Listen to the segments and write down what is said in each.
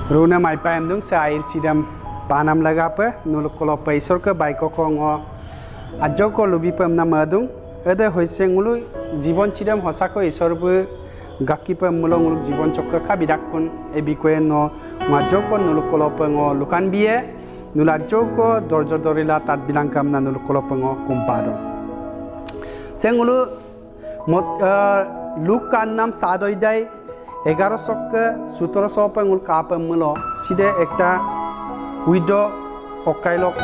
Runa mai pam dung sa air sidam panam laga pa nuluk kolo paisor ke baiko ko ngo ajo ko lubi pam na madung ada hoise ngulu জীবন চিরাম হসাকো ইসরবু গাকি পা মুলং মুলুক জীবন চক্র খা বিদাকুন এ বিকয়ে ন মাজক নুলুক কলপং লুকান বিয়ে নুলাজক দরজ দরিলা তাত বিলাংকাম না নুলুক কলপং কুম্পাদো সেঙ্গুলু look কান নাম সাদইদাই 1117 পেঙ্গুল কাপম মুলো সিদে একটা উইডো অকাইলক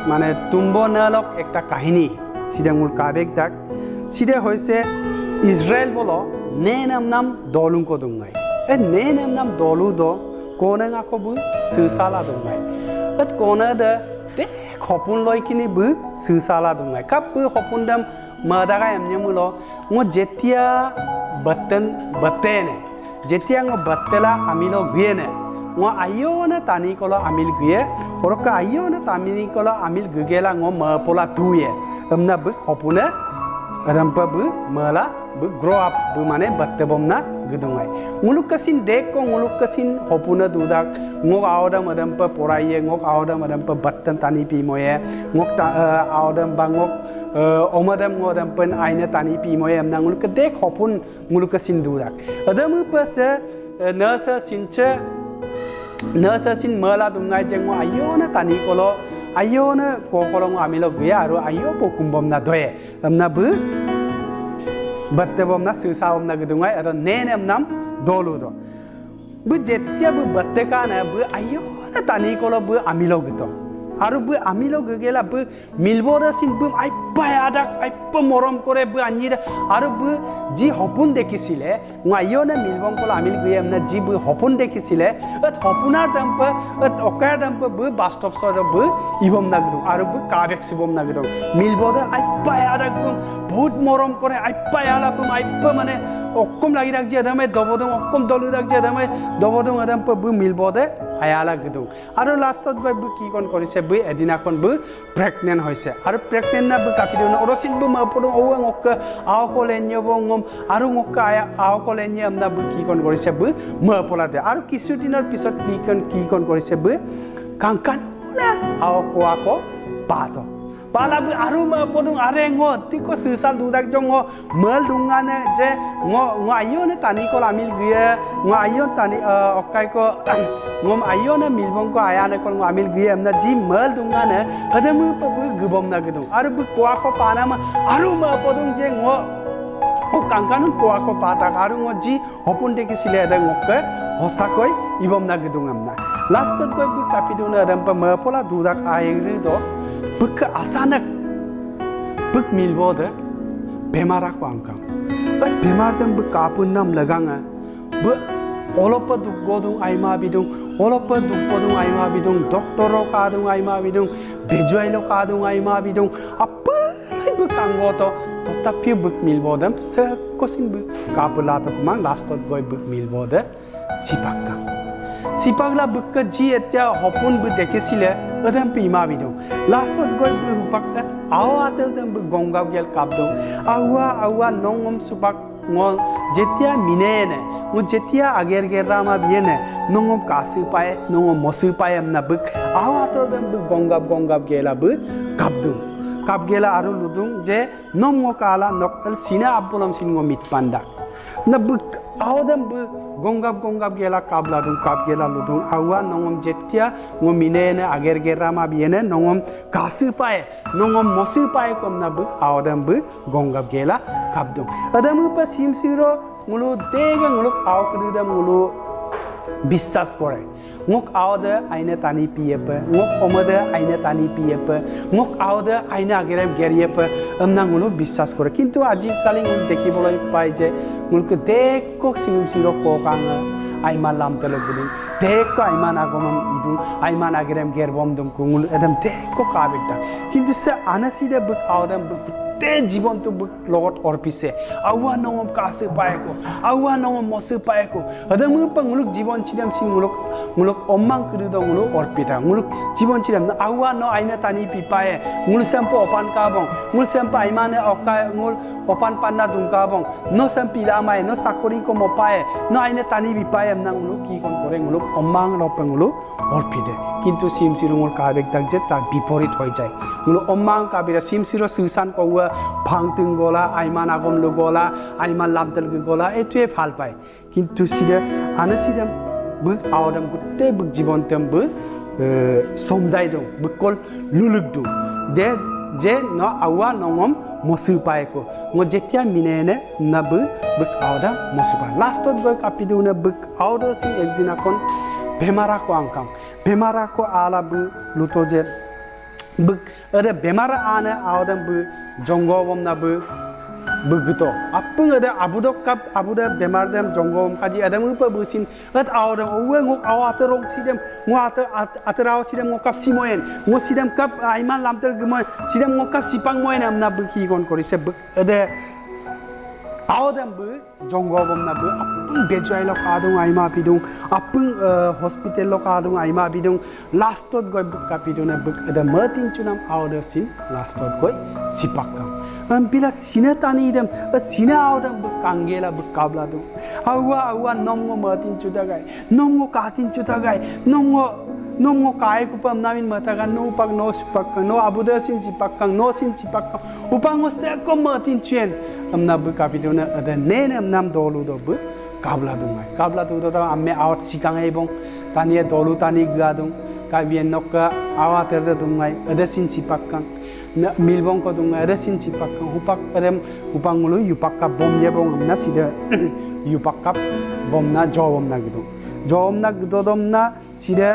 মানে তুম্ব নালক একটা কাহিনী সিদে মুল কাবেক দাক সিদে হইছে ইসরায়েল বলো নেনাম নাম দলুং কো দুঙ্গাই এ নেনাম নাম দলু দ কোনা গাকো বু সুসালা দুঙ্গাই এত কোনা দে তে খপুন লই কিনি বু সুসালা দুঙ্গাই কাপ বু খপুন দাম মাদাগা এমনে মুলো ngo jetia batten battene jetia ngo battela amilo guene ngo ayona tani kolo amil gue oroka ayona tamini kolo amil gugela ngo ma pola tuye amna bu khopuna rampa bu mala bu grow up bu mane batte bomna gudungai nguluk kasin dek ko nguluk kasin hopuna dudak ngok awda madam pa poraye ngok awda madam pa batten tani pi moye ngok ta awda bangok omadam ngodam pen aina tani pi moye amna nguluk dek hopun nguluk kasin dudak adam pa se nasa sinche nasa sin mala dungai jeng ayona tani kolo ayona ko kolong amilo gue aru ayo pokumbom na doye amna bu batte bomna susa bomna gudungai ado nenem nam dolu do bu jetia bu batte kana bu ayona tani kolo bu amilo guto aru bu amilo gugela bu milbora sin bu ai payadak ai pomorom kore bu anira aru bu ji hopun dekisile ngayona milbom kolo amil guye amna ji bu hopun dekisile at hopuna dampa at okaya dampa bu bastop sor bu ibom nagru aru bu kabek sibom nagru milboda ai payadak bu বহুত মরম করে ai payala bu ai pa mane okkom lagi rak je adame dobodong okkom dolu rak je adame dobodong adam pa bu milbode ayala gudung aru lastot bai bu ki kon korise bu edina kon bu pregnant hoise aru pregnant na bu kapidon orosin bu ma podong owang ok aw kolenyo bongom aru ngokka aya aw kolenyo amna bu ki kon korise bu ma pola de aru kisu dinor pisot ki kon korise bu kangkan na aw ko ako pato pala bu aru ma podung are ngo tiko susal dudak jong ngo mal dungane je ngo ayo ne tani ko amil gue ngo ayo tani okai ko ngom ayo ne milbong ko aya ne ko ngo amil gue amna ji mal dungane hadamu pa bu gubom na gudung aru bu ko ako panama aru ma podung je ngo o kangkanun ko ako pata aru ngo ji hopun de ki sile da ngokke hosakoi ibom na gudung amna last ko bu kapiduna adam pa ma pola dudak ayri do buk asanak buk milbode bemara ko angkam at bemar dam buk kapun nam laganga bu olopa duk godung aima bidung olopa duk godung aima bidung doktoro kadung aima bidung bejoilo kadung aima bidung apa lai buk angoto tetapi buk milbodam sekosin buk kapula to mang lastot boy buk milbode sipakka sipagla buk ji etya hopun bu dekesile adam pima bidung lastot goy bu hupakat awatel dam bu gonggaw gel kapdung awa nongom supak ngo jetia minene ngo jetia ager gerama biene nongom kasu pae nongom mosu pae amna buk awatel dam bu gonggaw gela bu kapdung kap gela aru ludung je nom ngo kala nokal sina abulam sin ngo mit pandak na buk awdam bu gongab gela kabla dum kap gela ludung awa nongom jetia ngo minene ager gerama biene nongom kasu pae nongom mosu pae komna bu awdam bu gongab gela kabdung adamu pa simsiro ngulu dega ngulu awkudu ngulu বিশ্বাস করে ngok awda aina tani piyepa ngok omada aina tani piyepa ngok awda aina agerem geriepa amna ngulu বিশ্বাস করে কিন্তু আজি কালি ngul দেখিবলৈ পাই যে ngulke dekko simsiro kokanga aima lamtelo gudung dekko aima nagomam idu aima agerem gerbom dum kungul edam dekko kabekta কিন্তু সে আনাসিদে buk awdam buk গোটেই জীৱনটো লগত অৰ্পিছে আউৱা নম কাছে পায়কো আউৱা নম মছে পায়কো হদমু পংলুক জীবন চিৰাম সিং মুলক অম্মাং কুদুদ মুলক অৰ্পিতা মুলক জীবন চিৰাম আউৱা ন আইনা তানি পিপায়ে মুল সেম্পো অপান কাবং মুল সেম্পো আইমানে অকায় মুল অপান পান্না দুংকাবং ন সেম্পি রামায় ন চাকরি কো মপায়ে ন আইনা তানি পিপায়ে আমনা মুলক কি কোন করে মুলক অম্মাং রপংলু অর্পিতে কিন্তু সিমসিরুমুল কাবেক দাক যে তার বিপরীত হয়ে যায় মুলক অম্মাং কাবিরা সিমসিরো সুসান কওয়া ভাংতিং গলা আইমান আগম লগলা আইমান লামতেল গলা এতুয়ে ভাল পায় কিন্তু সিদা আনে সিদাบึกআওদাম গুটেบึกজীবন তেম বু সমজাই দং বকল লুলুক দু যে ন আওয়া নngম মসু পায়কো ম যেতিয়া মিনেনে নাบึกআওদা মসু পা লাস্টত গয় কাপিদু নাบึক আওদা সিং একদিন এখন বেমারা কো আংকাং বেমারা কো আলা বু লুতো যেบึกআরে বেমারা আনে আওদাম বু জঙ্গবম না begitu apa ada abuda bemar dem jonggom kaji ada mupa busin at awda uwe ngok awat rong sidem ngok ateraw sidem ngokap simoen ngok sidem kap aiman lamter gemoy sidem ngokap sipang moen amna beki kon korise ada awdam bu jonggom na bu apung bejai lok adung aima pidung apung hospital lok adung aima pidung lastot goy kapidung na buk ada mertin chunam awda sin lastot goy sipakam bila sina tani idam sina awdam buk kangela buk kabla du awa nomgo mertin chudagai nomgo katin chudagai nomgo kai kupam namin matagan no pak no sipak no abuda sin sipakang no sin sipakang upango se ko mertin chuen amna bu kapiduna ada nenem nam dolu do bu kabla du do amme out sikang ebong tani dolu tani gadung kabien nokka awater da dungai ada sin sipakang na milbong ko dungai ada sin sipakang upak adem upangulu yupakka bom yebong amna sida yupakka bom na jawom na gidodom na sida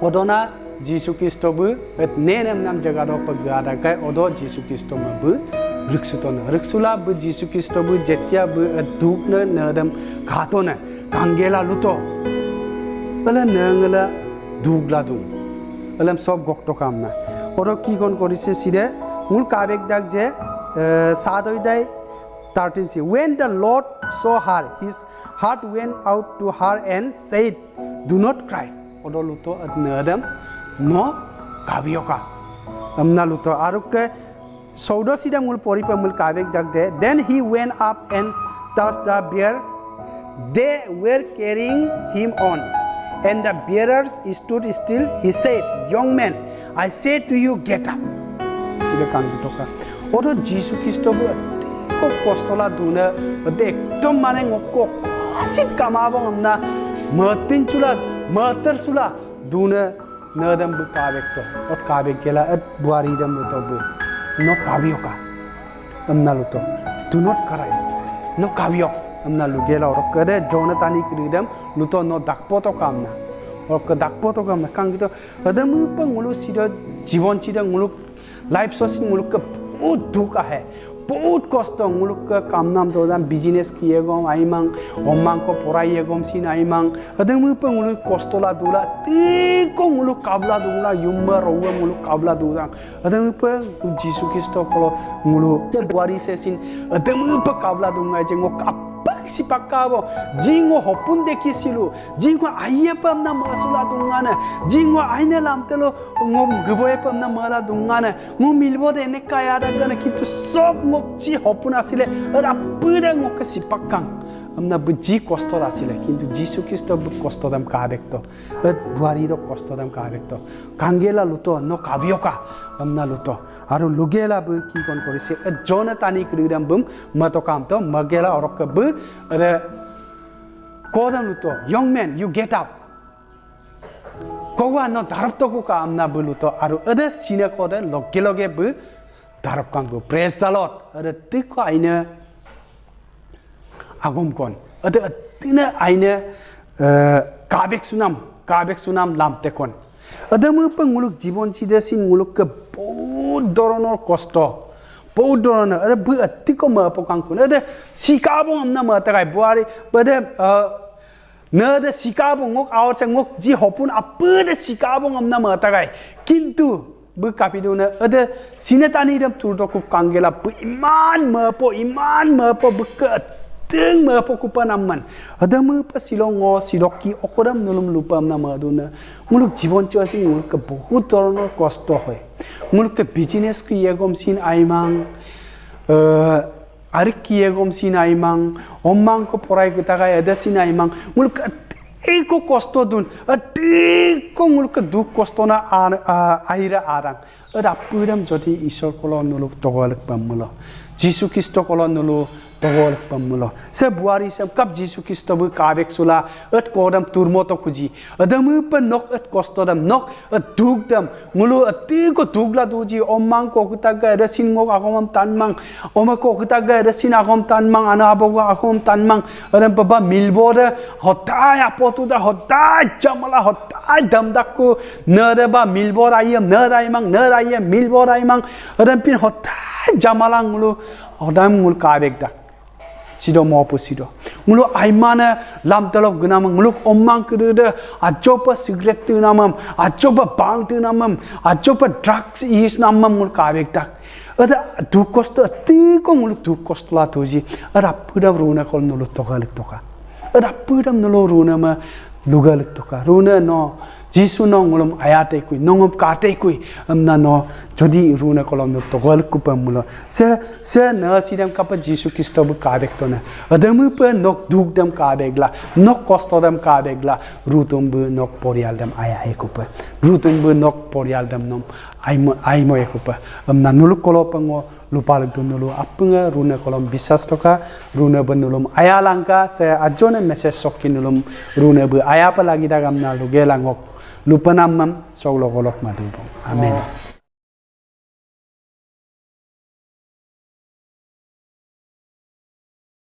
odona Jisu Kristo bu et nenem nam jagado pagada kai odo Jisu Kristo ma bu riksula bu Jisu Kristo bu jetia bu dukna nadam khatona kangela luto ala nangala dugla du alam sob gokto kamna odo ki kon korise sire mul kabek dak je sadoi dai 13 see when the Lord saw her his heart went out to her and said do not cry odo luto nadam no kabioka amna luto arukke saudo sidam mul poripamul kabek jagde then he went up and touched the bear they were carrying him on and the bearers stood still he said young man I say to you get up sida kan bitoka odo Jisu Kristo bu ko kostola duna ode ekdom mane ngokko asit kamabong amna matin chula mater sula duna nadam bu kabek to ot kabek gela at buari dam to bu no kabioka amna luto do not cry no kabiok amna lugela or kade jonatani kridam luto no dakpoto kamna or ka dakpoto kamna kangito adamu pangulu sida জীবন চিরা মুলুক life সোসিং মুলুক का बहुत दुख है बहुत कष्ट मुलुक का काम नाम तो दाम बिजनेस किए गम आईमांग ओमांग को पराइए गम सिन आईमांग अदम पे मुलुक कष्टला दूला तीको मुलुक काबला दूला युम्बर रोवा मुलुक काबला दूला अदम पे जीसु क्रिस्तो को मुलुक जे बुआरी से सिन अदम पे काबला दूंगा जे ngो si pakabo jingo hopun deki silu jingo aiye pamna masula dungana jingo aine lamtelo ngom gboye pamna mala dungana ngom milbo de ne kaya dagana kintu sob ngokchi hopun asile ara pura ngok si pakkang amna buji kosto asile kintu Jisu Kristo bu kosto dam kabekto buari do kosto dam kabekto kangela luto no kabioka amna luto aru lugela bu ki kon korise jonatani kridam bum mato kam to magela orok bu ada kodam luto young man you get up kowa no darap to ku ka amna bu luto aru ada sine kode loge bu darap kam bu praise the Lord ada tiko aina agom kon ada tina aina kabek sunam lamte kon ada mu panguluk jibon sida sin muluk ke বহুত ধরনের কষ্ট বহুত ধরনের আরে অতিক মপকাং কোন আরে সিকাবো আমনা মতাগাই বুয়ারি বদে নদে সিকাবো ngok আওচে ngok G হপুন আপদে সিকাবো আমনা মতাগাই কিন্তু bu kapiduna ada sinatani dam tur do ku kangela bu iman me po bu ke ting me po ku panaman ada me pa silongo sidoki okoram nulum lupam na maduna muluk Jiban চসি muluk বহুত ধরনের কষ্ট হয় muluk business কি এগম scene আইমাং আর কি এগম scene আইমাং ওমাং কো পড়াই গটাগা এদা scene আইমাং muluk eko kosto dun ko muluk duk kosto na aira arang ada puram jodi ishor kolon nuluk togolak pamulo jisu kristo kolon nulu togolak pamulo se buari sam kap jisu kristo bu kabek sula kodam turmo to kuji adam pa nok kosto dam nok duk dam mulu ati ko dugla duji omang ko kutaga rasin ngok agom tanmang oma ko kutaga rasin agom tanmang ana aboga agom tanmang adam baba milboda hotai apotu da hotai jamala hotai damdakku nereba milbor ayam nerayam milbor ayam adam pin hotai jamalang mulu adam mul kabek dak sido mo posido mulu aimana lam talok gunamang muluk omang kude ajopa cigarette tu namam ajopa bang tu namam ajopa drugs is namam mul kabek dak ada du kosto ti ko muluk du kosto la tuji ada pudam runa kol nulu togalik toka ada pudam nulu runa ma lugalik toka runa no jisu no ngulum ayate kui nongom kate kui amna no jodi runa kolom no togol ku pamulo se na sidam kapa jisu kristo bu kabek to na adamu pa nok duk dam kabek la nok kosto dam kabek la rutum bu nok porial dam aya ku pa rutum bu nok porial dam nom aimo ku pa amna nulu kolo pango lupalak tu nulu apunga runa kolom bisas toka runa bu nulum aya langka se ajone message sokki nulum runa bu aya pa lagi dagam na lugelangok lupa namam soglok olok madubong. Amen.